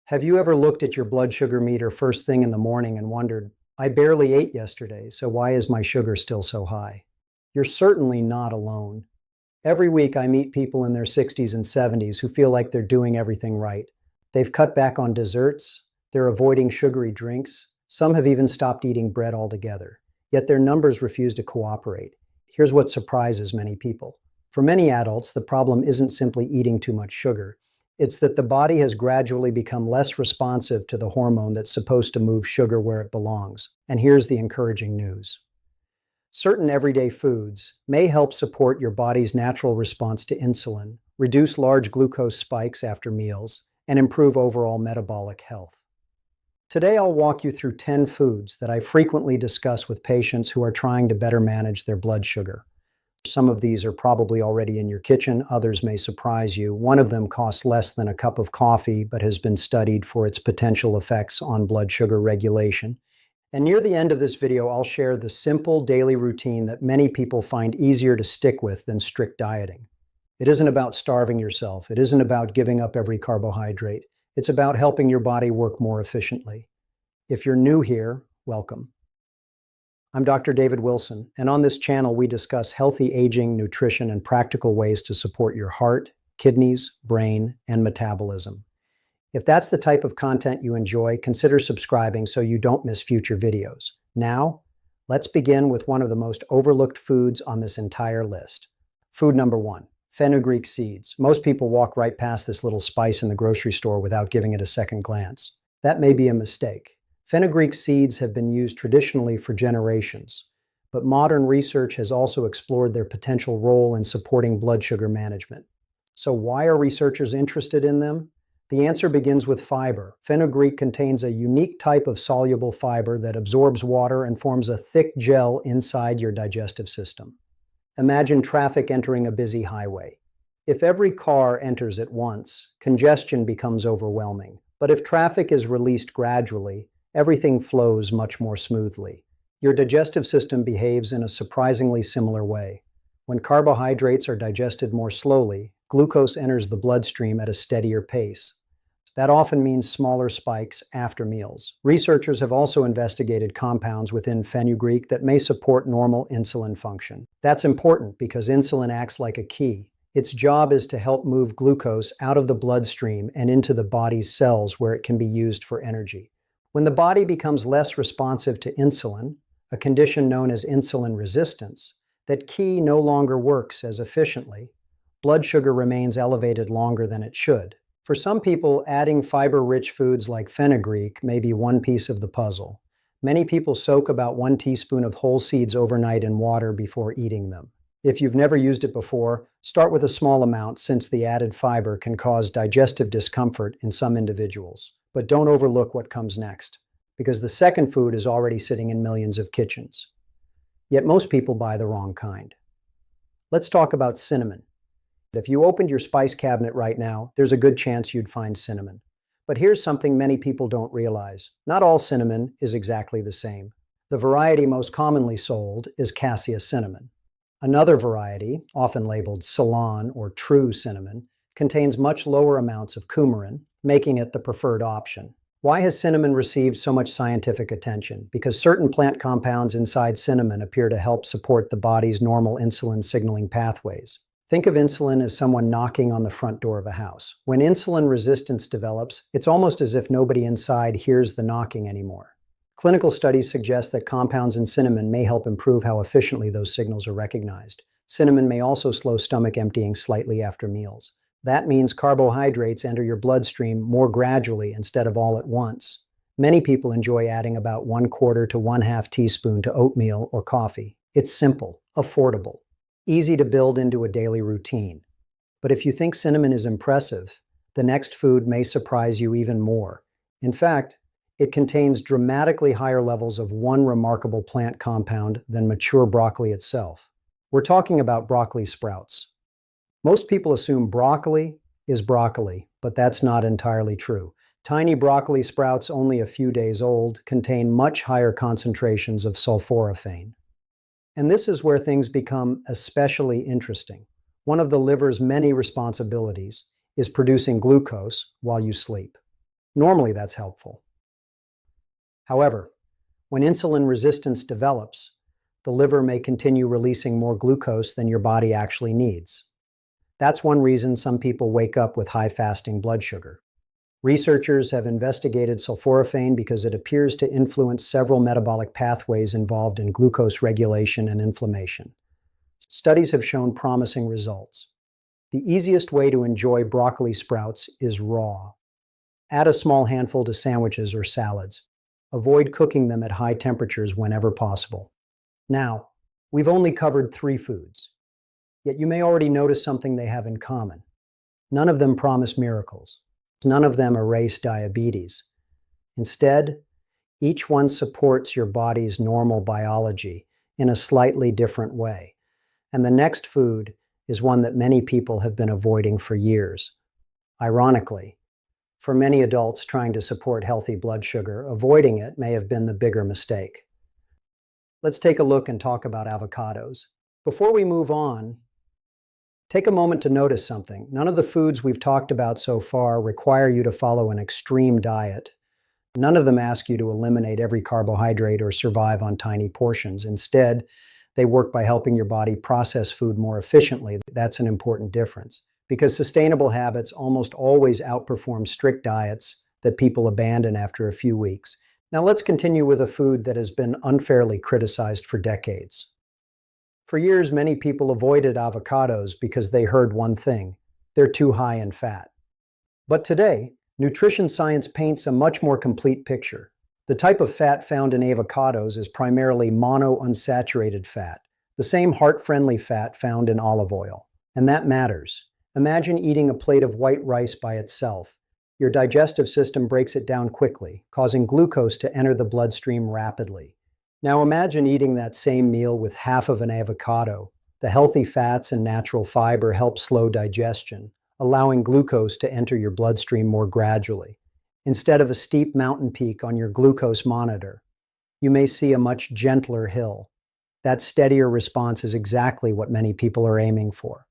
Have you ever looked at your blood sugar meter first thing in the morning and wondered, I barely ate yesterday, so why is my sugar still so high? You're certainly not alone. Every week I meet people in their 60s and 70s who feel like they're doing everything right. They've cut back on desserts, they're avoiding sugary drinks, some have even stopped eating bread altogether. Yet their numbers refuse to cooperate. Here's what surprises many people. For many adults, the problem isn't simply eating too much sugar. It's that the body has gradually become less responsive to the hormone that's supposed to move sugar where it belongs. And here's the encouraging news. Certain everyday foods may help support your body's natural response to insulin, reduce large glucose spikes after meals, and improve overall metabolic health. Today I'll walk you through 10 foods that I frequently discuss with patients who are trying to better manage their blood sugar. Some of these are probably already in your kitchen, others may surprise you. One of them costs less than a cup of coffee, but has been studied for its potential effects on blood sugar regulation. And near the end of this video, I'll share the simple daily routine that many people find easier to stick with than strict dieting. It isn't about starving yourself. It isn't about giving up every carbohydrate. It's about helping your body work more efficiently. If you're new here, welcome. I'm Dr. David Wilson, and on this channel we discuss healthy aging, nutrition, and practical ways to support your heart, kidneys, brain, and metabolism. If that's the type of content you enjoy, consider subscribing so you don't miss future videos. Now, let's begin with one of the most overlooked foods on this entire list. Food number 1, fenugreek seeds. Most people walk right past this little spice in the grocery store without giving it a second glance. That may be a mistake. Fenugreek seeds have been used traditionally for generations, but modern research has also explored their potential role in supporting blood sugar management. So why are researchers interested in them? The answer begins with fiber. Fenugreek contains a unique type of soluble fiber that absorbs water and forms a thick gel inside your digestive system. Imagine traffic entering a busy highway. If every car enters at once, congestion becomes overwhelming. But if traffic is released gradually, everything flows much more smoothly. Your digestive system behaves in a surprisingly similar way. When carbohydrates are digested more slowly, glucose enters the bloodstream at a steadier pace. That often means smaller spikes after meals. Researchers have also investigated compounds within fenugreek that may support normal insulin function. That's important because insulin acts like a key. Its job is to help move glucose out of the bloodstream and into the body's cells where it can be used for energy. When the body becomes less responsive to insulin, a condition known as insulin resistance, that key no longer works as efficiently. Blood sugar remains elevated longer than it should. For some people, adding fiber-rich foods like fenugreek may be one piece of the puzzle. Many people soak about 1 teaspoon of whole seeds overnight in water before eating them. If you've never used it before, start with a small amount since the added fiber can cause digestive discomfort in some individuals. But don't overlook what comes next, because the second food is already sitting in millions of kitchens. Yet most people buy the wrong kind. Let's talk about cinnamon. If you opened your spice cabinet right now, there's a good chance you'd find cinnamon. But here's something many people don't realize. Not all cinnamon is exactly the same. The variety most commonly sold is cassia cinnamon. Another variety, often labeled Ceylon or true cinnamon, contains much lower amounts of coumarin, making it the preferred option. Why has cinnamon received so much scientific attention? Because certain plant compounds inside cinnamon appear to help support the body's normal insulin signaling pathways. Think of insulin as someone knocking on the front door of a house. When insulin resistance develops, it's almost as if nobody inside hears the knocking anymore. Clinical studies suggest that compounds in cinnamon may help improve how efficiently those signals are recognized. Cinnamon may also slow stomach emptying slightly after meals. That means carbohydrates enter your bloodstream more gradually instead of all at once. Many people enjoy adding about 1/4 to 1/2 teaspoon to oatmeal or coffee. It's simple, affordable, easy to build into a daily routine. But if you think cinnamon is impressive, the next food may surprise you even more. In fact, it contains dramatically higher levels of one remarkable plant compound than mature broccoli itself. We're talking about broccoli sprouts. Most people assume broccoli is broccoli, but that's not entirely true. Tiny broccoli sprouts, only a few days old, contain much higher concentrations of sulforaphane. And this is where things become especially interesting. One of the liver's many responsibilities is producing glucose while you sleep. Normally, that's helpful. However, when insulin resistance develops, the liver may continue releasing more glucose than your body actually needs. That's one reason some people wake up with high fasting blood sugar. Researchers have investigated sulforaphane because it appears to influence several metabolic pathways involved in glucose regulation and inflammation. Studies have shown promising results. The easiest way to enjoy broccoli sprouts is raw. Add a small handful to sandwiches or salads. Avoid cooking them at high temperatures whenever possible. Now, we've only covered 3 foods. Yet you may already notice something they have in common. None of them promise miracles. None of them erase diabetes. Instead, each one supports your body's normal biology in a slightly different way. And the next food is one that many people have been avoiding for years. Ironically, for many adults trying to support healthy blood sugar, avoiding it may have been the bigger mistake. Let's take a look and talk about avocados. Before we move on, take a moment to notice something. None of the foods we've talked about so far require you to follow an extreme diet. None of them ask you to eliminate every carbohydrate or survive on tiny portions. Instead, they work by helping your body process food more efficiently. That's an important difference, because sustainable habits almost always outperform strict diets that people abandon after a few weeks. Now let's continue with a food that has been unfairly criticized for decades. For years, many people avoided avocados because they heard one thing: they're too high in fat. But today, nutrition science paints a much more complete picture. The type of fat found in avocados is primarily monounsaturated fat, the same heart-friendly fat found in olive oil. And that matters. Imagine eating a plate of white rice by itself. Your digestive system breaks it down quickly, causing glucose to enter the bloodstream rapidly. Now imagine eating that same meal with half of an avocado. The healthy fats and natural fiber help slow digestion, allowing glucose to enter your bloodstream more gradually. Instead of a steep mountain peak on your glucose monitor, you may see a much gentler hill. That steadier response is exactly what many people are aiming for.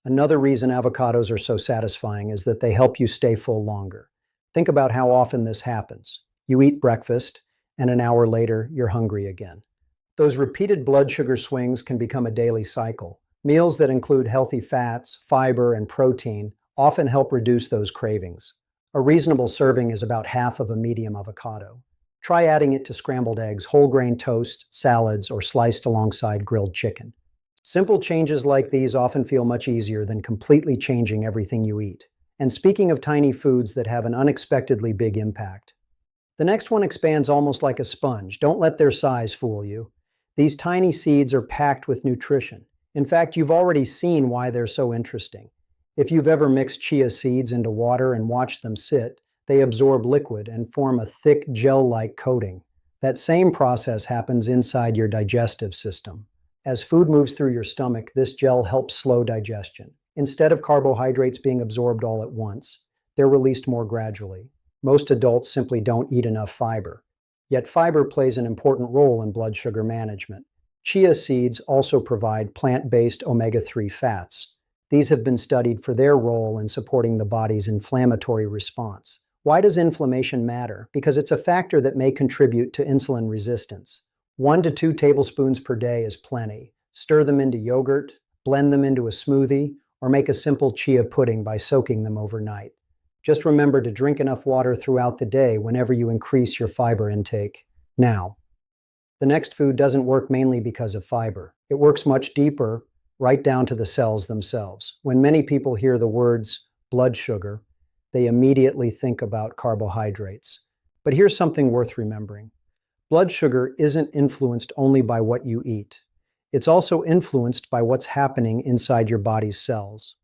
Another reason avocados are so satisfying is that they help you stay full longer. Think about how often this happens. You eat breakfast, and an hour later, you're hungry again. Those repeated blood sugar swings can become a daily cycle. Meals that include healthy fats, fiber, and protein often help reduce those cravings. A reasonable serving is about half of a medium avocado. Try adding it to scrambled eggs, whole grain toast, salads, or sliced alongside grilled chicken. Simple changes like these often feel much easier than completely changing everything you eat. And speaking of tiny foods that have an unexpectedly big impact, the next one expands almost like a sponge. Don't let their size fool you. These tiny seeds are packed with nutrition. In fact, you've already seen why they're so interesting. If you've ever mixed chia seeds into water and watched them sit, they absorb liquid and form a thick gel-like coating. That same process happens inside your digestive system. As food moves through your stomach, this gel helps slow digestion. Instead of carbohydrates being absorbed all at once, they're released more gradually. Most adults simply don't eat enough fiber. Yet fiber plays an important role in blood sugar management. Chia seeds also provide plant-based omega-3 fats. These have been studied for their role in supporting the body's inflammatory response. Why does inflammation matter? Because it's a factor that may contribute to insulin resistance. 1 to 2 tablespoons per day is plenty. Stir them into yogurt, blend them into a smoothie, or make a simple chia pudding by soaking them overnight. Just remember to drink enough water throughout the day whenever you increase your fiber intake. Now, the next food doesn't work mainly because of fiber. It works much deeper, right down to the cells themselves. When many people hear the words blood sugar, they immediately think about carbohydrates. But here's something worth remembering. Blood sugar isn't influenced only by what you eat. It's also influenced by what's happening inside your body's cells.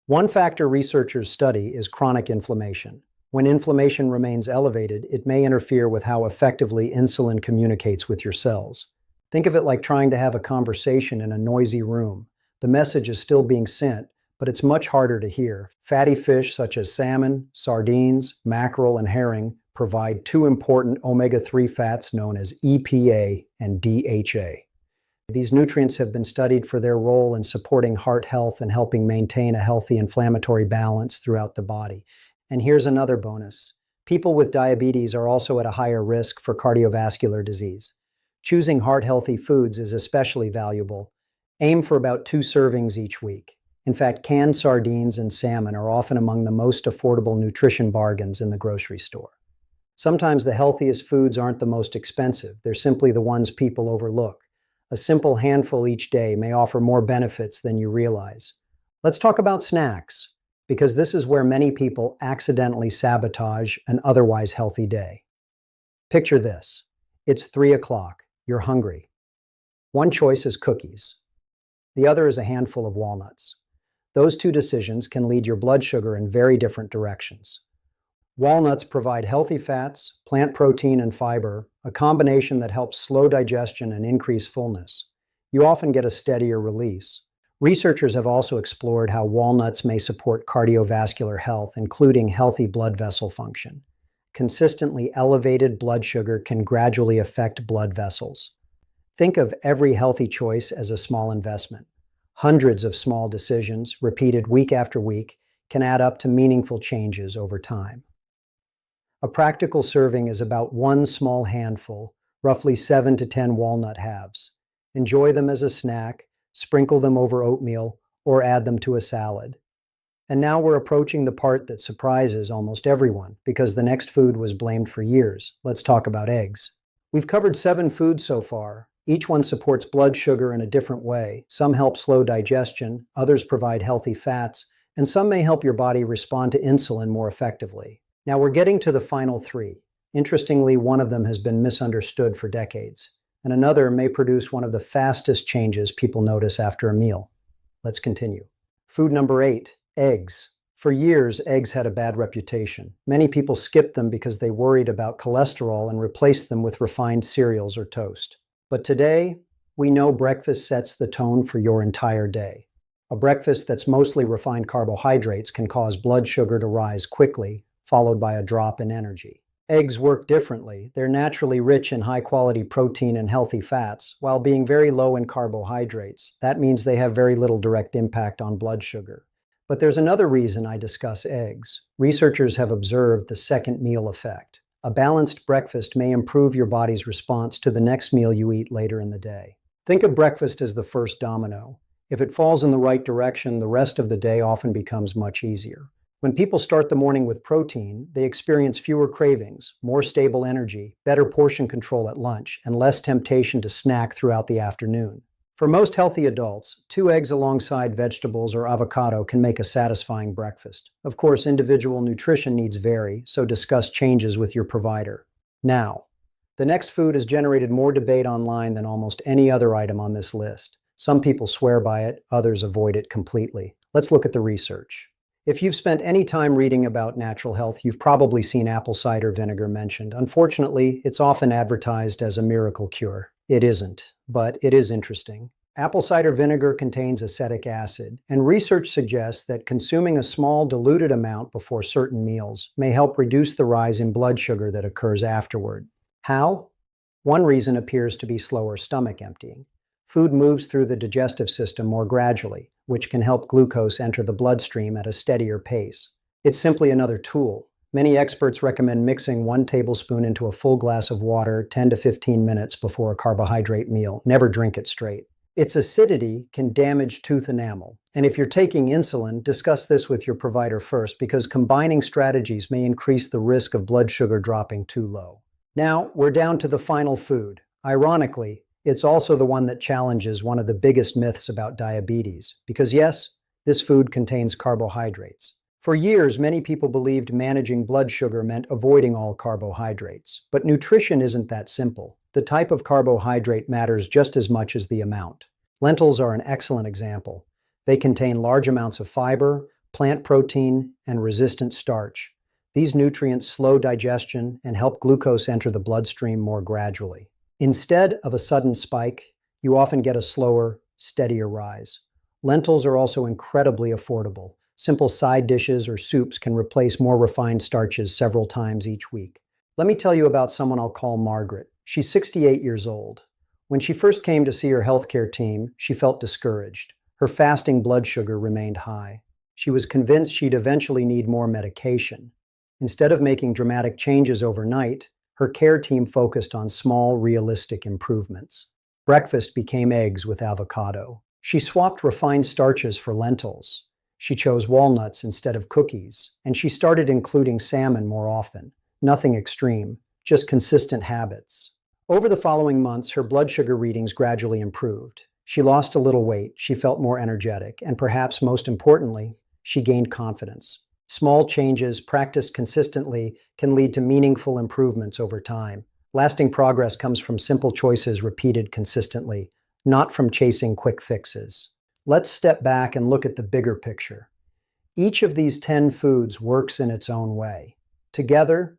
One factor researchers study is chronic inflammation. When inflammation remains elevated, it may interfere with how effectively insulin communicates with your cells. Think of it like trying to have a conversation in a noisy room. The message is still being sent, but it's much harder to hear. Fatty fish such as salmon, sardines, mackerel, and herring provide 2 important omega-3 fats known as EPA and DHA. These nutrients have been studied for their role in supporting heart health and helping maintain a healthy inflammatory balance throughout the body. And here's another bonus. People with diabetes are also at a higher risk for cardiovascular disease. Choosing heart-healthy foods is especially valuable. Aim for about 2 servings each week. In fact, canned sardines and salmon are often among the most affordable nutrition bargains in the grocery store. Sometimes the healthiest foods aren't the most expensive, they're simply the ones people overlook. A simple handful each day may offer more benefits than you realize. Let's talk about snacks, because this is where many people accidentally sabotage an otherwise healthy day. Picture this. It's 3 o'clock. You're hungry. One choice is cookies. The other is a handful of walnuts. Those two decisions can lead your blood sugar in very different directions. Walnuts provide healthy fats, plant protein, and fiber, a combination that helps slow digestion and increase fullness. You often get a steadier release. Researchers have also explored how walnuts may support cardiovascular health, including healthy blood vessel function. Consistently elevated blood sugar can gradually affect blood vessels. Think of every healthy choice as a small investment. Hundreds of small decisions, repeated week after week, can add up to meaningful changes over time. A practical serving is about one small handful, roughly 7 to 10 walnut halves. Enjoy them as a snack, sprinkle them over oatmeal, or add them to a salad. And now we're approaching the part that surprises almost everyone, because the next food was blamed for years. Let's talk about eggs. We've covered 7 foods so far. Each one supports blood sugar in a different way. Some help slow digestion, others provide healthy fats, and some may help your body respond to insulin more effectively. Now we're getting to the final 3. Interestingly, one of them has been misunderstood for decades, and another may produce one of the fastest changes people notice after a meal. Let's continue. Food number 8, eggs. For years, eggs had a bad reputation. Many people skipped them because they worried about cholesterol and replaced them with refined cereals or toast. But today, we know breakfast sets the tone for your entire day. A breakfast that's mostly refined carbohydrates can cause blood sugar to rise quickly, followed by a drop in energy. Eggs work differently. They're naturally rich in high-quality protein and healthy fats, while being very low in carbohydrates. That means they have very little direct impact on blood sugar. But there's another reason I discuss eggs. Researchers have observed the second meal effect. A balanced breakfast may improve your body's response to the next meal you eat later in the day. Think of breakfast as the first domino. If it falls in the right direction, the rest of the day often becomes much easier. When people start the morning with protein, they experience fewer cravings, more stable energy, better portion control at lunch, and less temptation to snack throughout the afternoon. For most healthy adults, 2 eggs alongside vegetables or avocado can make a satisfying breakfast. Of course, individual nutrition needs vary, so discuss changes with your provider. Now, the next food has generated more debate online than almost any other item on this list. Some people swear by it, others avoid it completely. Let's look at the research. If you've spent any time reading about natural health, you've probably seen apple cider vinegar mentioned. Unfortunately, it's often advertised as a miracle cure. It isn't, but it is interesting. Apple cider vinegar contains acetic acid, and research suggests that consuming a small diluted amount before certain meals may help reduce the rise in blood sugar that occurs afterward. How? One reason appears to be slower stomach emptying. Food moves through the digestive system more gradually, which can help glucose enter the bloodstream at a steadier pace. It's simply another tool. Many experts recommend mixing 1 tablespoon into a full glass of water 10 to 15 minutes before a carbohydrate meal. Never drink it straight. Its acidity can damage tooth enamel. And if you're taking insulin, discuss this with your provider first, because combining strategies may increase the risk of blood sugar dropping too low. Now, we're down to the final food. Ironically, it's also the one that challenges one of the biggest myths about diabetes, because yes, this food contains carbohydrates. For years, many people believed managing blood sugar meant avoiding all carbohydrates. But nutrition isn't that simple. The type of carbohydrate matters just as much as the amount. Lentils are an excellent example. They contain large amounts of fiber, plant protein, and resistant starch. These nutrients slow digestion and help glucose enter the bloodstream more gradually. Instead of a sudden spike, you often get a slower, steadier rise. Lentils are also incredibly affordable. Simple side dishes or soups can replace more refined starches several times each week. Let me tell you about someone I'll call Margaret. She's 68 years old. When she first came to see her healthcare team, she felt discouraged. Her fasting blood sugar remained high. She was convinced she'd eventually need more medication. Instead of making dramatic changes overnight, her care team focused on small, realistic improvements. Breakfast became eggs with avocado. She swapped refined starches for lentils. She chose walnuts instead of cookies, and she started including salmon more often. Nothing extreme, just consistent habits. Over the following months, her blood sugar readings gradually improved. She lost a little weight, she felt more energetic, and perhaps most importantly, she gained confidence. Small changes, practiced consistently, can lead to meaningful improvements over time. Lasting progress comes from simple choices repeated consistently, not from chasing quick fixes. Let's step back and look at the bigger picture. Each of these 10 foods works in its own way. Together,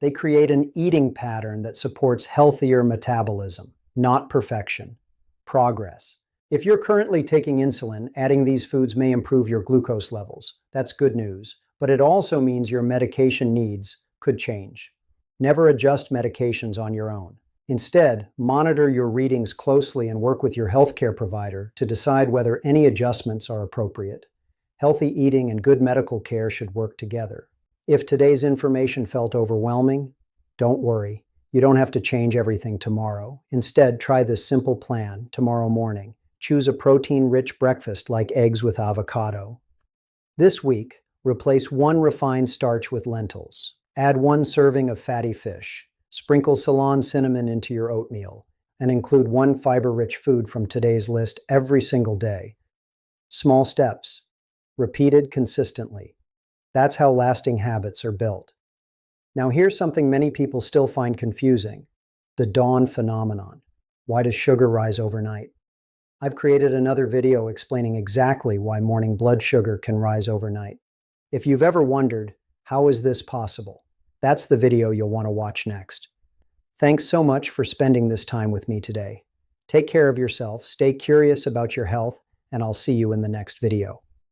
they create an eating pattern that supports healthier metabolism, not perfection, progress. If you're currently taking insulin, adding these foods may improve your glucose levels. That's good news, but it also means your medication needs could change. Never adjust medications on your own. Instead, monitor your readings closely and work with your healthcare provider to decide whether any adjustments are appropriate. Healthy eating and good medical care should work together. If today's information felt overwhelming, don't worry. You don't have to change everything tomorrow. Instead, try this simple plan tomorrow morning. Choose a protein-rich breakfast like eggs with avocado. This week, replace 1 refined starch with lentils. Add 1 serving of fatty fish. Sprinkle Ceylon cinnamon into your oatmeal, and include 1 fiber-rich food from today's list every single day. Small steps, repeated consistently. That's how lasting habits are built. Now here's something many people still find confusing: the dawn phenomenon. Why does sugar rise overnight? I've created another video explaining exactly why morning blood sugar can rise overnight. If you've ever wondered, how is this possible? That's the video you'll want to watch next. Thanks so much for spending this time with me today. Take care of yourself, stay curious about your health, and I'll see you in the next video.